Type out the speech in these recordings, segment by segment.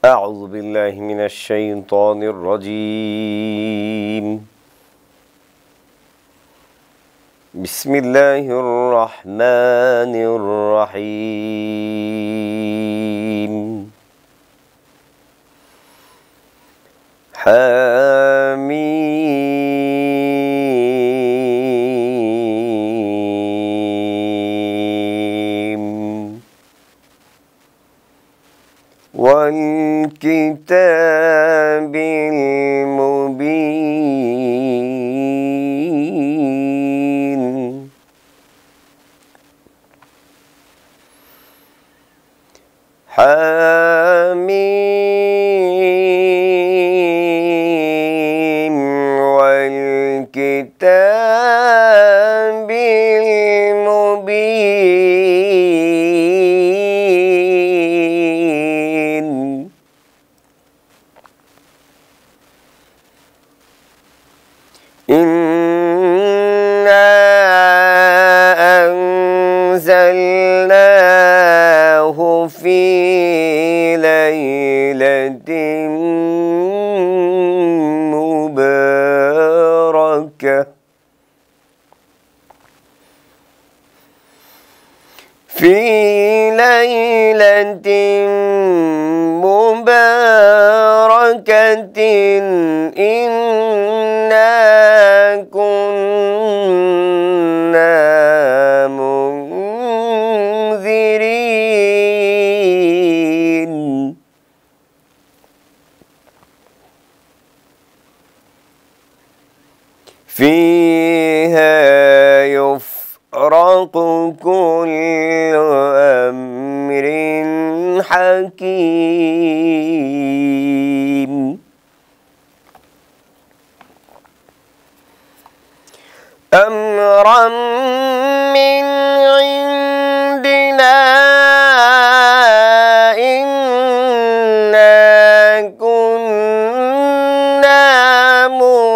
أعوذ بالله من الشيطان الرجيم بسم الله الرحمن الرحيم حميم والكتاب المبين حميم والكتاب المبين إنا أنزلناه في ليلة مباركة إنا كنا منذرين فيها يفرق كل أمر حكيم أمرا من عندنا إنا كنا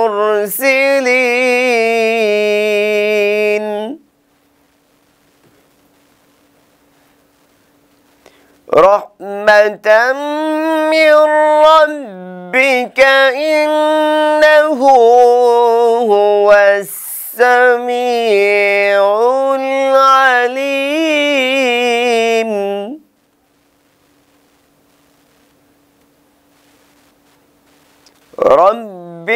مرسلين رحمة من ربك إنه هو السميع العليم رب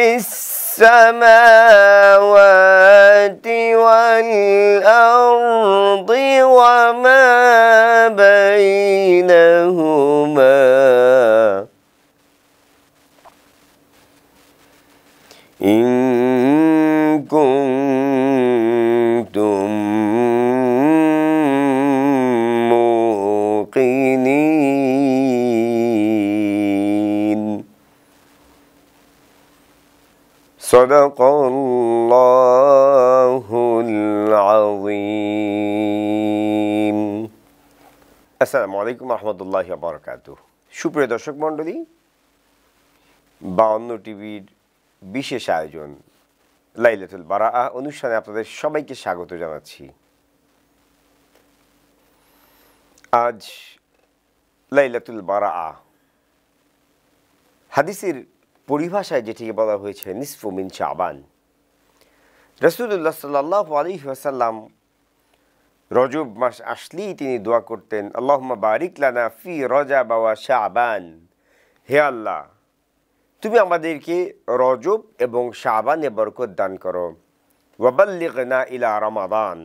السماوات والأرض وما بينهما إن كنتم موقنين صدق الله العظيم আসসালামু আলাইকুম রহমতুল্লাহি ওয়া বারাকাতুহু সুপ্রিয় দর্শক মণ্ডলী 52 টিভির বিশেষ আয়োজন লাইলাতুল বারাআহ অনুষ্ঠানে আপনাদের সবাইকে স্বাগত জানাচ্ছি। আজ লাইলাতুল বারাআহ হাদিসের পরিভাষায় যেটিকে বলা হয়েছে নিসফু মিন শাবান। রাসূলুল্লাহ সাল্লাল্লাহু আলাইহি ওয়াসাল্লাম রজব মাস আসলেই তিনি দোয়া করতেন, আল্লাহুম্মা বারিক লানা ফি রজব ওয়া শাবান, হে আল্লাহ তুমি আমাদেরকে রজব এবং শাবানে বরকত দান করো, ওয়াবাল্লিগনা ইলা রমাদান,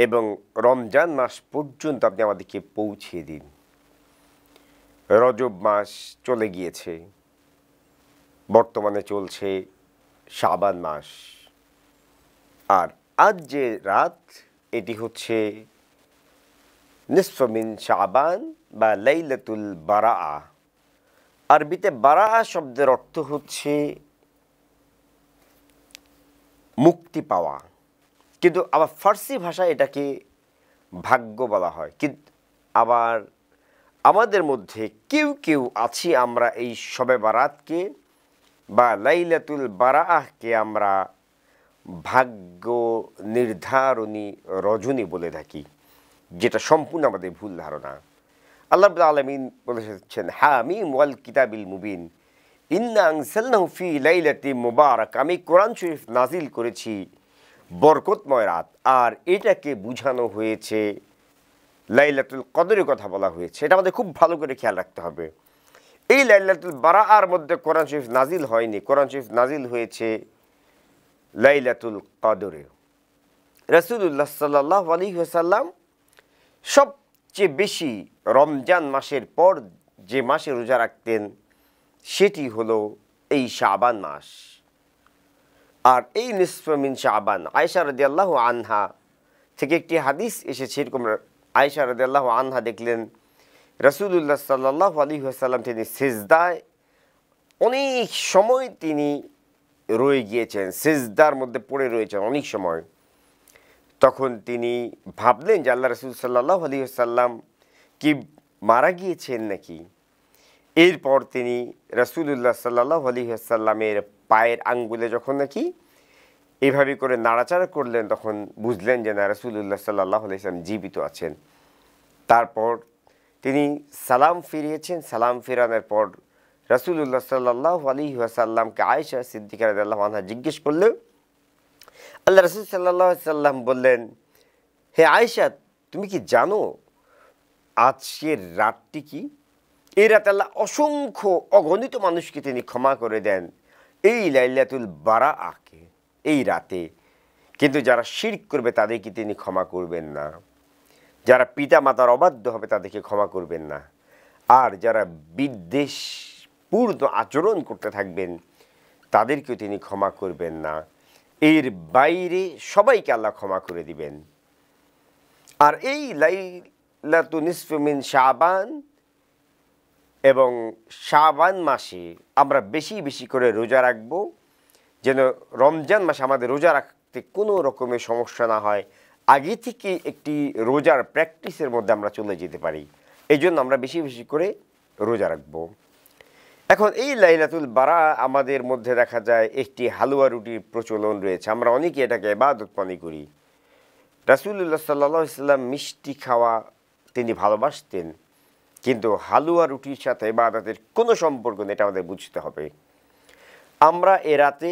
এবং রমজান মাস পর্যন্ত আপনি আমাদেরকে পৌঁছে দিন। রজব মাস চলে গিয়েছে, বর্তমানে চলছে শাবান মাস, আর আজ যে রাত এটি হচ্ছে নিসফু মিন শাবান বা লাইলাতুল বারাআহ। আরবিতে বারাআহ শব্দের অর্থ হচ্ছে মুক্তি পাওয়া, কিন্তু আবার ফার্সি ভাষায় এটাকে ভাগ্য বলা হয়। কিন্তু আবার আমাদের মধ্যে কেউ কেউ আছি আমরা এই শবে বারাতকে বা লাইলাতুল বারাআহকে আমরা ভাগ্য নির্ধারণী রজনী বলে থাকি, যেটা সম্পূর্ণ আমাদের ভুল ধারণা। আল্লাহ রাব্বুল আলামিন বলেছেন হামিম ওয়াল কিতাবিল মুবিন ইন্না আনজালনাহু ফি লাইলাতিন মুবারাক, আমি কোরআন শরীফ নাজিল করেছি বরকতময় রাত, আর এটাকে বুঝানো হয়েছে লাইলাতুল কদরের কথা বলা হয়েছে। এটা আমাদের খুব ভালো করে খেয়াল রাখতে হবে। এই লাইলাতুল বারাআর মধ্যে কোরআন শরীফ নাজিল হয়নি, কোরআন শরীফ নাজিল হয়েছে লাইলাতুল কদরে। রাসূলুল্লাহ সাল্লাল্লাহু আলাইহি ওয়াসাল্লাম সবচেয়ে বেশি রমজান মাসের পর যে মাসে রোজা রাখতেন সেটি হলো এই শাবান মাস। আর এই নিসফে মিন শাবান, আয়েশা রাদিয়াল্লাহু আনহা থেকে একটি হাদিস এসেছে এরকম, আয়েশা রাদিয়াল্লাহু আনহা দেখলেন রাসূলুল্লাহ সাল্লাল্লাহু আলাইহি ওয়াসাল্লাম তিনি সিজদায় অনেক সময় তিনি রয়ে গিয়েছেন, সিজদার মধ্যে পড়ে রয়েছেন অনেক সময়। তখন তিনি ভাবলেন যে আল্লাহ রাসূল সাল্লাল্লাহু আলাইহি ওয়াসাল্লাম কি মারা গিয়েছেন নাকি। এরপর তিনি রাসূলুল্লাহ সাল্লাল্লাহু আলাইহি ওয়াসাল্লামের পায়ের আঙ্গুলে যখন নাকি এভাবে করে নাড়াচাড়া করলেন তখন বুঝলেন যে না, রাসূলুল্লাহ সাল্লাল্লাহু আলাইহি ওয়াসাল্লাম জীবিত আছেন। তারপর তিনি সালাম ফিরিয়েছেন, সালাম ফেরানোর পর রাসূলুল্লাহ সাল্লাল্লাহু আলাইহি ওয়াসাল্লামকে আয়েশা সিদ্দিকা রাদিয়াল্লাহু আনহা জিজ্ঞেস করলে আল্লাহ রাসূল সাল্লাল্লাহু আলাইহি ওয়াসাল্লাম বললেন, হে আয়েশা, তুমি কি জানো আজকের রাতটি কি? এই রাতে আল্লাহ অসংখ্য অগণিত মানুষকে তিনি ক্ষমা করে দেন এই লাইলাতুল বারাআকে, এই রাতে। কিন্তু যারা শিরক করবে তাদেরকে তিনি ক্ষমা করবেন না, যারা পিতা মাতার অবাধ্য হবে তাদেরকে ক্ষমা করবেন না, আর যারা বিদ্বেষপূর্ণ আচরণ করতে থাকবেন তাদেরকেও তিনি ক্ষমা করবেন না। এর বাইরে সবাইকে আল্লাহ ক্ষমা করে দিবেন। আর এই লাইলাতুন নিসফে মিন শাবান এবং শাবান মাসে আমরা বেশি বেশি করে রোজা রাখবো, যেন রমজান মাসে আমাদের রোজা রাখতে কোনো রকমের সমস্যা না হয়, আগে থেকে একটি রোজার প্র্যাকটিসের মধ্যে আমরা চলে যেতে পারি। এই জন্য আমরা বেশি বেশি করে রোজা রাখব। এখন এই লাইলাতুল বারা আমাদের মধ্যে দেখা যায় একটি হালুয়া রুটির প্রচলন রয়েছে, আমরা অনেকে এটাকে ইবাদত মনে করি। রাসূলুল্লাহ সাল্লাল্লাহু আলাইহি ওয়াসাল্লাম মিষ্টি খাওয়া তিনি ভালোবাসতেন, কিন্তু হালুয়া রুটির সাথে ইবাদতের কোনো সম্পর্ক নেই, এটা আমাদের বুঝতে হবে। আমরা এ রাতে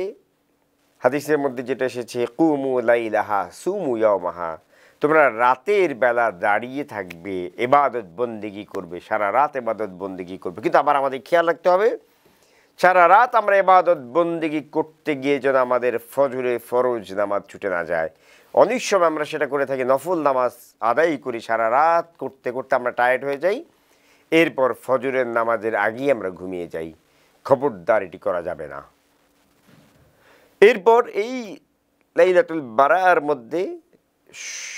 হাদিসের মধ্যে যেটা এসেছে কুমু লাইলাহা সুমু ইয়াওমাহা, তোমরা রাতের বেলা দাঁড়িয়ে থাকবে, ইবাদত বন্দেগী করবে, সারা রাত ইবাদত বন্দেগী করবে। কিন্তু আবার আমাদের খেয়াল রাখতে হবে সারা রাত আমরা ইবাদত বন্দেগী করতে গিয়ে যেন আমাদের ফজরে ফরজ নামাজ ছুটে না যায়। অনেক সময় আমরা সেটা করে থাকি, নফল নামাজ আদায় করি, সারা রাত করতে করতে আমরা টায়ার্ড হয়ে যাই, এরপর ফজরের নামাজের আগেই আমরা ঘুমিয়ে যাই। খবরদার, এটি করা যাবে না। এরপর এই লাইলাতুল বারার মধ্যে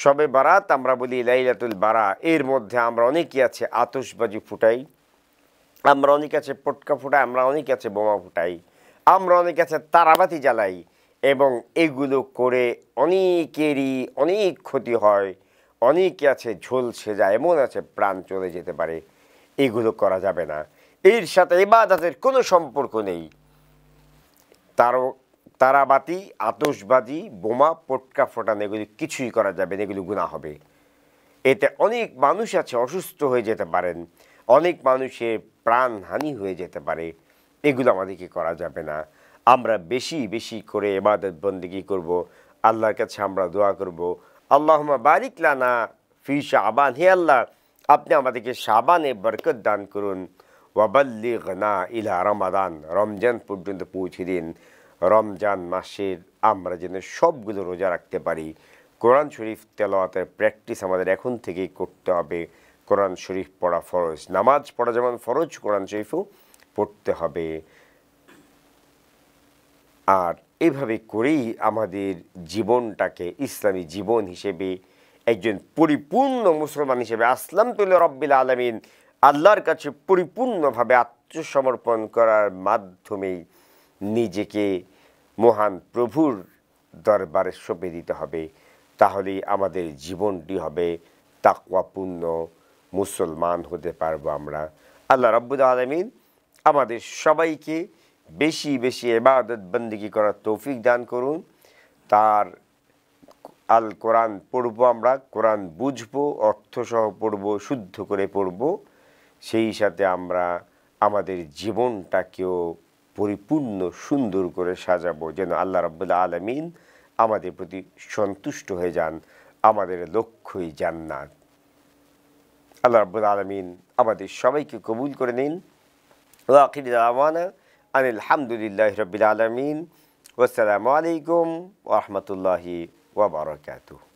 শবে বারাত আমরা বলি লাইলাতুল বারা, এর মধ্যে আমরা অনেকে আছে আতশবাজি ফুটাই, আমরা অনেকে আছে পটকা ফুটাই, আমরা অনেকে আছে বোমা ফুটাই, আমরা অনেকে আছে তারাবাতি জ্বালাই, এবং এগুলো করে অনেকেরই অনেক ক্ষতি হয়, অনেকে আছে ঝলসে যায়, এমন আছে প্রাণ চলে যেতে পারে। এগুলো করা যাবে না, এর সাথে ইবাদতের কোনো সম্পর্ক নেই। তারাবাতি, আতশবাজি, বোমা, পটকা ফোটানো এগুলি কিছুই করা যাবে না, এগুলো গুনাহ হবে। এতে অনেক মানুষ আছে অসুস্থ হয়ে যেতে পারেন, অনেক মানুষের প্রাণহানি হয়ে যেতে পারে, এগুলো আমাদেরকে করা যাবে না। আমরা বেশি বেশি করে ইবাদত বন্দেগী করব, আল্লাহর কাছে আমরা দোয়া করব, আল্লাহুম্মা বারিক লানা ফি শাবান, হে আল্লাহ আপনি আমাদেরকে শাবানে বরকত দান করুন, ওয়াবাল্লিগনা ইলা রমাদান, রমজান পর্যন্ত পৌঁছে দিন। রমজান মাসের আমরা যেন সবগুলো রোজা রাখতে পারি। কোরআন শরীফ তেলাওয়াতের প্র্যাকটিস আমাদের এখন থেকেই করতে হবে। কোরআন শরীফ পড়া ফরজ, নামাজ পড়া যেমন ফরজ, কোরআন শরীফও পড়তে হবে। আর এভাবে করেই আমাদের জীবনটাকে ইসলামী জীবন হিসেবে, একজন পরিপূর্ণ মুসলমান হিসেবে, আসলামতু লিরাব্বিল আলামিন, আল্লাহর কাছে পরিপূর্ণভাবে আত্মসমর্পণ করার মাধ্যমেই নিজেকে মহান প্রভুর দরবারে সঁপে দিতে হবে। তাহলেই আমাদের জীবনটি হবে তাকওয়াপূর্ণ মুসলমান হতে পারবো আমরা। আল্লাহ রাব্বুল আলামিন আমাদের সবাইকে বেশি বেশি ইবাদত বন্দেগী করার তৌফিক দান করুন। তার আল কোরআন পড়বো, আমরা কোরআন বুঝবো, অর্থসহ পড়বো, শুদ্ধ করে পড়বো, সেই সাথে আমরা আমাদের জীবনটাকেও পরিপূর্ণ সুন্দর করে সাজাবো, যেন আল্লাহ রাব্বুল আলামিন আমাদের প্রতি সন্তুষ্ট হয়ে যান। আমাদের লক্ষ্যই জান্নাত। আল্লাহ রাব্বুল আলামিন আমাদের সবাইকে কবুল করে নিন। ওয়া আখিরু দাওয়ানা আনিল হামদুলিল্লাহি রাব্বিল আলামিন। ওয়াসসালামু আলাইকুম ওয়া রাহমাতুল্লাহি ওয়া বারাকাতুহু।